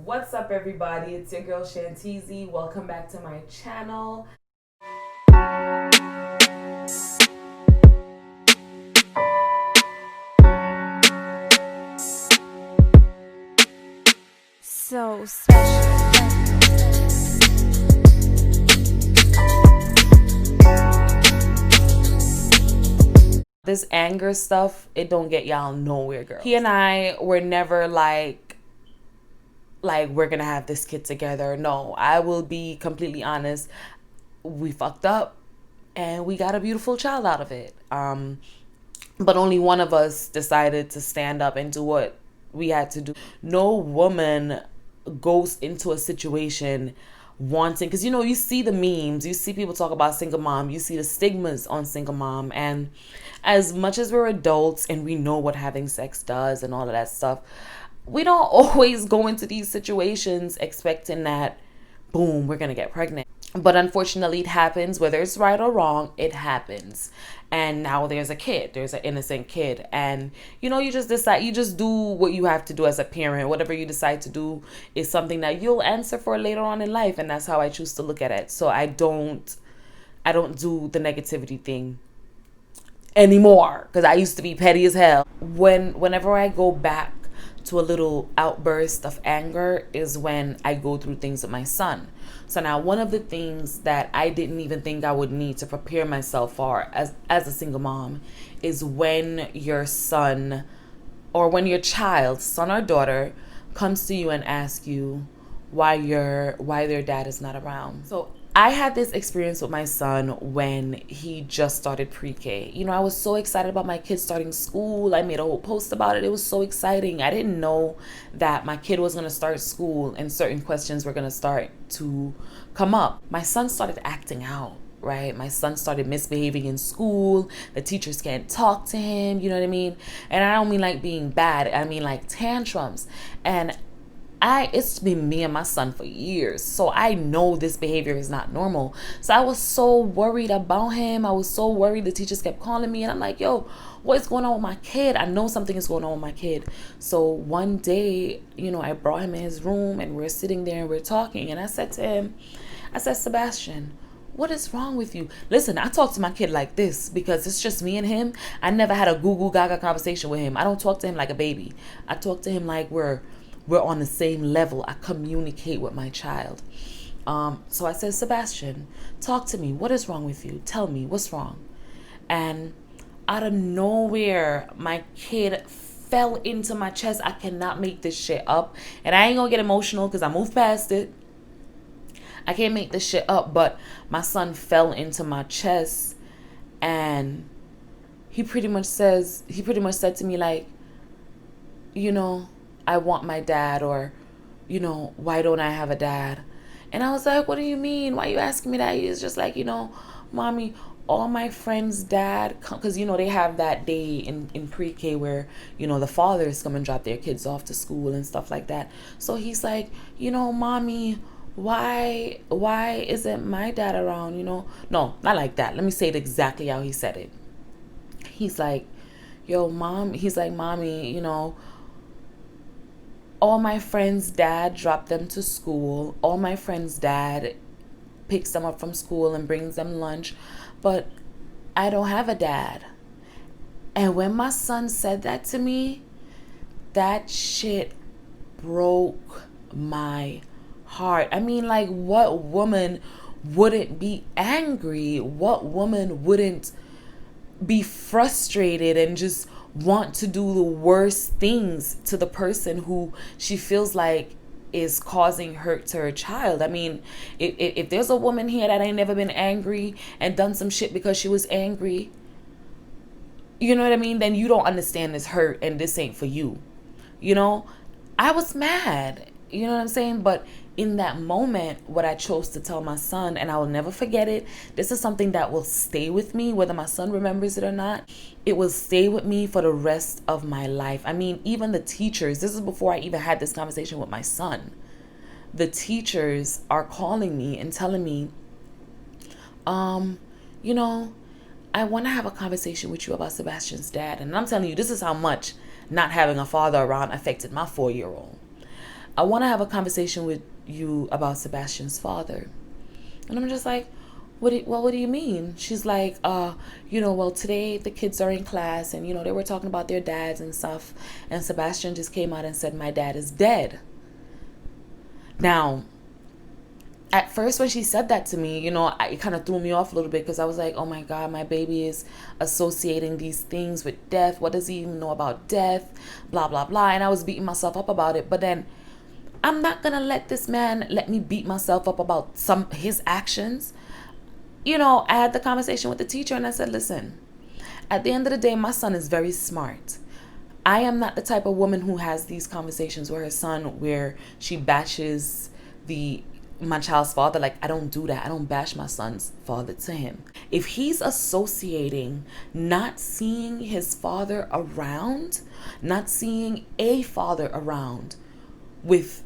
What's up, everybody? It's your girl Shantizi. Welcome back to my channel. So special. This anger stuff, it don't get y'all nowhere, girl. He and I were never like we're gonna have this kid together. No, I will be completely honest. We fucked up and we got a beautiful child out of it. But only one of us decided to stand up and do what we had to do. No woman goes into a situation wanting, because you see the memes, you see people talk about single mom, you see the stigmas on single mom, and as much as we're adults and we know what having sex does and all of that stuff, we don't always go into these situations expecting that boom, we're gonna get pregnant. But unfortunately, it happens. Whether it's right or wrong, it happens. And now there's a kid. There's an innocent kid. And, you just decide, you just do what you have to do as a parent. Whatever you decide to do is something that you'll answer for later on in life. And that's how I choose to look at it. So I don't do the negativity thing anymore, because I used to be petty as hell. Whenever I go back to a little outburst of anger is when I go through things with my son. So now one of the things that I didn't even think I would need to prepare myself for as a single mom is when your son, or when your child, son or daughter, comes to you and asks you why their dad is not around. So I had this experience with my son when he just started pre-K. I was so excited about my kid starting school. I made a whole post about it. It was so exciting. I didn't know that my kid was going to start school and certain questions were going to start to come up. My son started acting out, right? My son started misbehaving in school. The teachers can't talk to him, you know what I mean? And I don't mean like being bad. I mean like tantrums. And it's been me and my son for years, so I know this behavior is not normal. So I was so worried about him. I was so worried. The teachers kept calling me and I'm like, yo, what's going on with my kid? I know something is going on with my kid. So one day, I brought him in his room and we're sitting there and we're talking, and I said to him, Sebastian, what is wrong with you? Listen, I talk to my kid like this because it's just me and him. I never had a goo goo gaga conversation with him. I don't talk to him like a baby. I talk to him like we're on the same level. I communicate with my child. So I said, Sebastian, talk to me. What is wrong with you? Tell me what's wrong. And out of nowhere, my kid fell into my chest. I cannot make this shit up. And I ain't gonna get emotional because I moved past it. I can't make this shit up, but my son fell into my chest and he pretty much said to me like, I want my dad, or, why don't I have a dad? And I was like, what do you mean? Why are you asking me that? He's just like, mommy, all my friends' dad, because, they have that day in pre-K where, the fathers come and drop their kids off to school and stuff like that. So he's like, mommy, why isn't my dad around? No, not like that. Let me say it exactly how he said it. He's like, mommy, all my friends' dad dropped them to school. All my friends' dad picks them up from school and brings them lunch. But I don't have a dad. And when my son said that to me, that shit broke my heart. I mean, like, what woman wouldn't be angry? What woman wouldn't be frustrated and just want to do the worst things to the person who she feels like is causing hurt to her child? I mean, if there's a woman here that ain't never been angry and done some shit because she was angry, you know what I mean, then you don't understand this hurt and this ain't for you. I was mad, you know what I'm saying? But in that moment, what I chose to tell my son, and I will never forget it, this is something that will stay with me, whether my son remembers it or not. It will stay with me for the rest of my life. I mean, even the teachers, this is before I even had this conversation with my son. The teachers are calling me and telling me, I want to have a conversation with you about Sebastian's dad. And I'm telling you, this is how much not having a father around affected my 4-year-old. I want to have a conversation with you about Sebastian's father. And I'm just like, what do you mean? She's like, well, today the kids are in class and, they were talking about their dads and stuff. And Sebastian just came out and said, my dad is dead. Now, at first when she said that to me, it kind of threw me off a little bit because I was like, oh my God, my baby is associating these things with death. What does he even know about death? Blah, blah, blah. And I was beating myself up about it. But then I'm not going to let this man let me beat myself up about his actions. I had the conversation with the teacher and I said, listen, at the end of the day, my son is very smart. I am not the type of woman who has these conversations with her son where she bashes my child's father. Like, I don't do that. I don't bash my son's father to him. If he's associating not seeing his father around, not seeing a father around with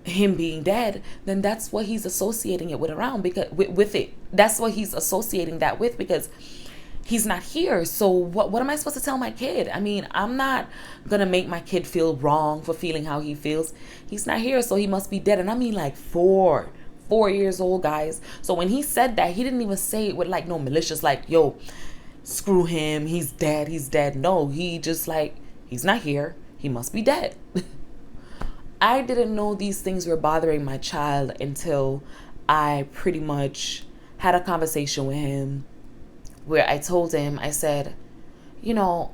him being dead, then that's what he's associating it with around, because with it. That's what he's associating that with, because he's not here. So what am I supposed to tell my kid? I mean, I'm not gonna make my kid feel wrong for feeling how he feels. He's not here, so he must be dead. And I mean, like 4 years old, guys. So when he said that, he didn't even say it with like no malicious, like, yo, screw him, he's dead. No, he just like, he's not here, he must be dead. I didn't know these things were bothering my child until I pretty much had a conversation with him where I told him, I said, let's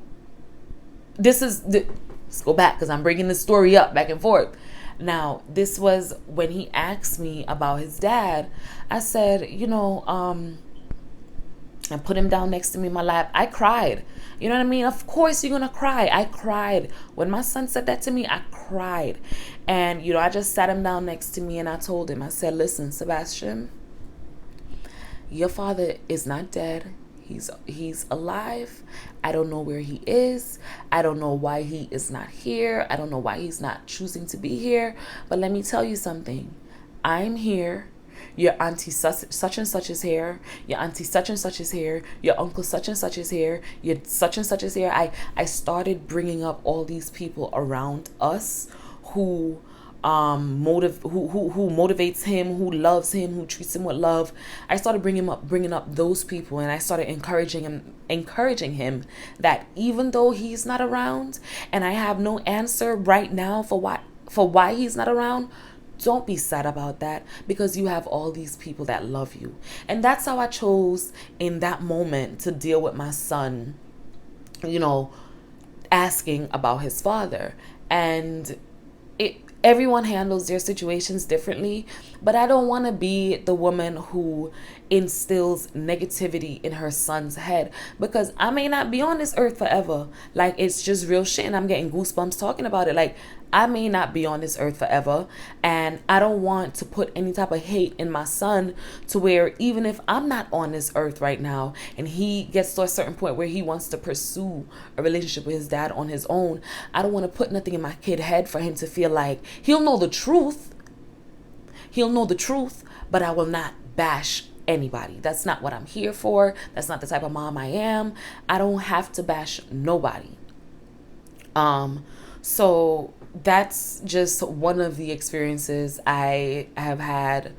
go back because I'm bringing the story up back and forth. Now, this was when he asked me about his dad. I said, I put him down next to me in my lap. I cried. You know what I mean? Of course you're going to cry. I cried. When my son said that to me, I cried. And, I just sat him down next to me and I told him, I said, listen, Sebastian, your father is not dead. He's alive. I don't know where he is. I don't know why he is not here. I don't know why he's not choosing to be here. But let me tell you something. I'm here. Your auntie such and such is here. Your auntie such and such is here. Your uncle such and such is here. Your such and such is here. I started bringing up all these people around us who motivates him, who loves him, who treats him with love. I started bringing up those people, and I started encouraging him that even though he's not around, and I have no answer right now for why he's not around, don't be sad about that, because you have all these people that love you. And that's how I chose in that moment to deal with my son, asking about his father. And everyone handles their situations differently, but I don't want to be the woman who instills negativity in her son's head, because I may not be on this earth forever. Like, it's just real shit, and I'm getting goosebumps talking about it. Like, I may not be on this earth forever, and I don't want to put any type of hate in my son to where even if I'm not on this earth right now and he gets to a certain point where he wants to pursue a relationship with his dad on his own, I don't want to put nothing in my kid's head for him to feel like he'll know the truth. He'll know the truth, but I will not bash anybody. That's not what I'm here for. That's not the type of mom I am. I don't have to bash nobody. So that's just one of the experiences I have had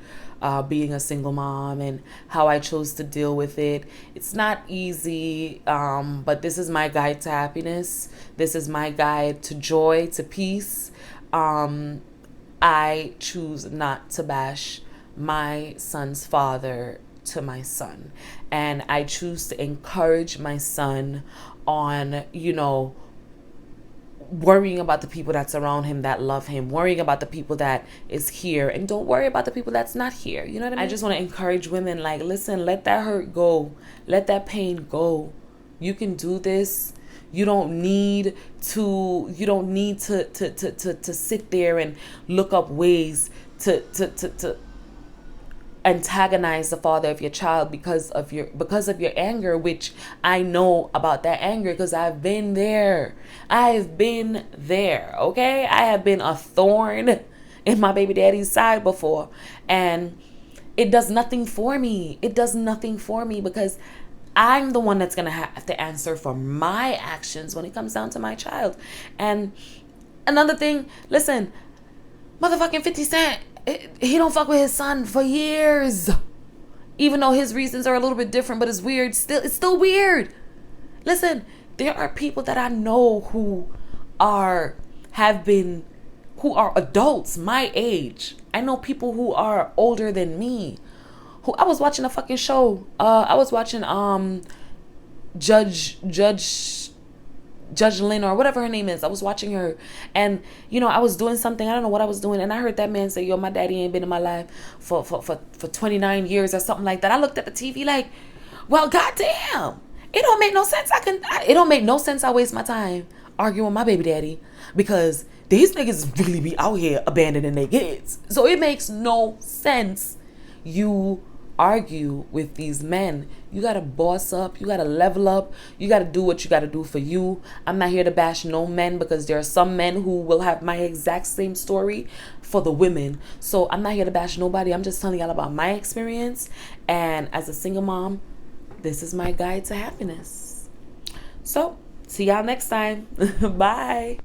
being a single mom, and how I chose to deal with it. It's not easy, but this is my guide to happiness. This is my guide to joy, to peace. I choose not to bash my son's father to my son, and I choose to encourage my son on, worrying about the people that's around him that love him, worrying about the people that is here, and don't worry about the people that's not here. You know what I mean? I just want to encourage women, like, listen, let that hurt go, let that pain go. You can do this. You don't need to sit there and look up ways to antagonize the father of your child because of your anger, which I know about that anger because I've been there. Okay, I have been a thorn in my baby daddy's side before, and it does nothing for me. Because I'm the one that's gonna have to answer for my actions when it comes down to my child. And another thing, listen, Motherfucking 50 Cent, he don't fuck with his son for years. Even though his reasons are a little bit different, but it's weird. It's still weird. Listen, there are people that I know who are adults my age. I know people who are older than me. Who I was watching a fucking show. I was watching Judge Lynn or whatever her name is. I was watching her, and I was doing something. I don't know what I was doing, and I heard that man say, "Yo, my daddy ain't been in my life for 29 years or something like that." I looked at the TV like, well, goddamn, it don't make no sense. It don't make no sense. I waste my time arguing with my baby daddy because these niggas really be out here abandoning their kids. So it makes no sense. You argue with these men. You gotta boss up, you gotta level up, you gotta do what you gotta do for you. I'm not here to bash no men because there are some men who will have my exact same story for the women. So I'm not here to bash nobody. I'm just telling y'all about my experience, and as a single mom, this is my guide to happiness. So see y'all next time. Bye.